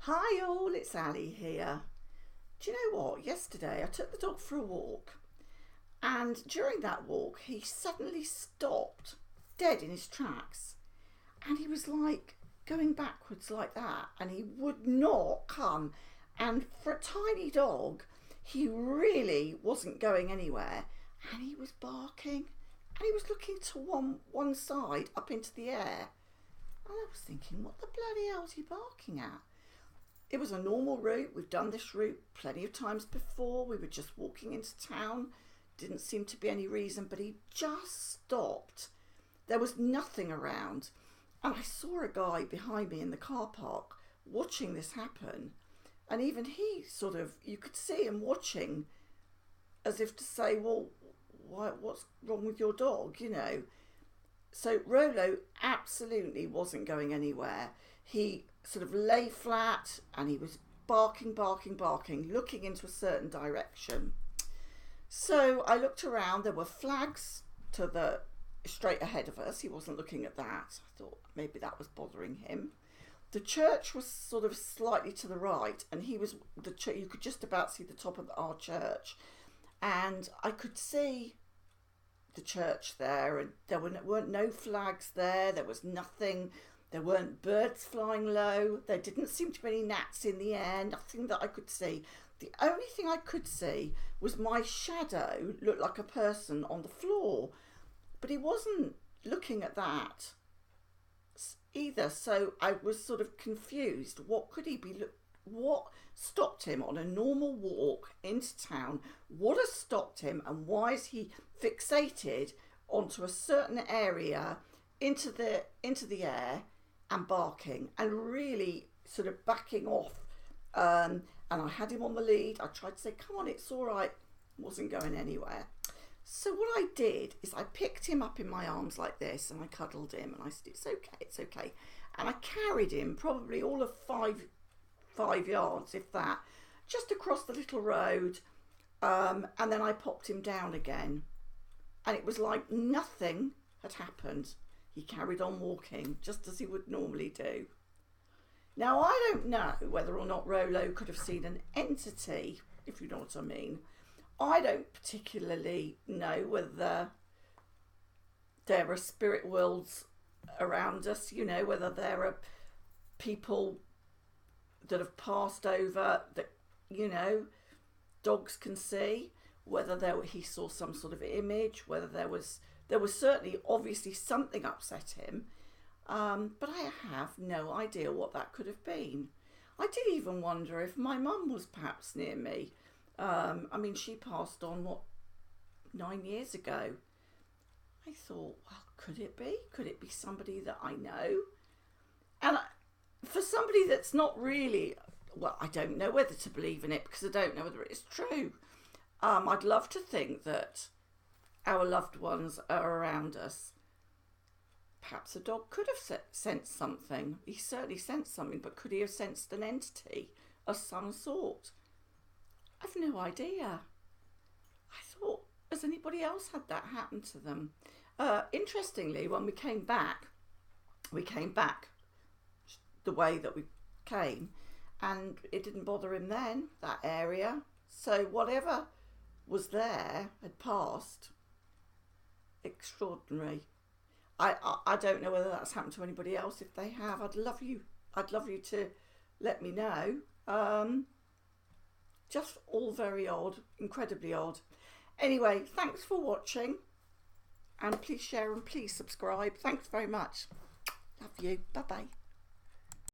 Hi all, it's Ali here. Do you know what? Yesterday I took the dog for a walk, and during that walk he suddenly stopped dead in his tracks, and he was like going backwards like that, and he would not come. And for a tiny dog, he really wasn't going anywhere, and he was barking, and he was looking to one side up into the air, and I was thinking, what the bloody hell is he barking at? It was a normal route. We've done this route plenty of times before. We were just walking into town. Didn't seem to be any reason, but he just stopped. There was nothing around. And I saw a guy behind me in the car park watching this happen. And even he sort of, you could see him watching as if to say, well, what's wrong with your dog, you know? So Rolo absolutely wasn't going anywhere. He sort of lay flat and he was barking, looking into a certain direction. So I looked around. There were flags to the straight ahead of us. He wasn't looking at that. I thought maybe that was bothering him. The church was sort of slightly to the right, and he was you could just about see the top of our church, and I could see the church there, and there weren't no flags there. There was nothing. There weren't birds flying low. There didn't seem to be any gnats in the air. Nothing that I could see. The only thing I could see was my shadow looked like a person on the floor, but he wasn't looking at that either. So I was sort of confused. What could he be? What stopped him on a normal walk into town? What has stopped him, and why is he fixated onto a certain area into the air and barking and really sort of backing off? And I had him on the lead. I tried to say, come on, it's all right. Wasn't going anywhere. So what I did is I picked him up in my arms like this, and I cuddled him, and I said, it's okay. And I carried him probably all of five yards, if that, just across the little road, and then I popped him down again, and it was like nothing had happened. He carried on walking just as he would normally do. Now, I don't know whether or not Rolo could have seen an entity, if you know what I mean. I don't particularly know whether there are spirit worlds around us, you know, whether there are people that have passed over that, you know, dogs can see, whether he saw some sort of image, whether there was certainly obviously something upset him, but I have no idea what that could have been. I did even wonder if my mum was perhaps near me. I mean, she passed on 9 years ago. I thought, well, could it be? Could it be somebody that I know? And for somebody that's not really, well, I don't know whether to believe in it because I don't know whether it's true. I'd love to think that our loved ones are around us. Perhaps a dog could have sensed something. He certainly sensed something, but could he have sensed an entity of some sort? I've no idea. I thought, has anybody else had that happen to them? Interestingly, when we came back the way that we came, and it didn't bother him then, that area. So whatever was there had passed. Extraordinary. I don't know whether that's happened to anybody else. If they have, I'd love you to let me know. Just all very odd, incredibly odd. Anyway, thanks for watching, and please share and please subscribe. Thanks very much. Love you. Bye bye.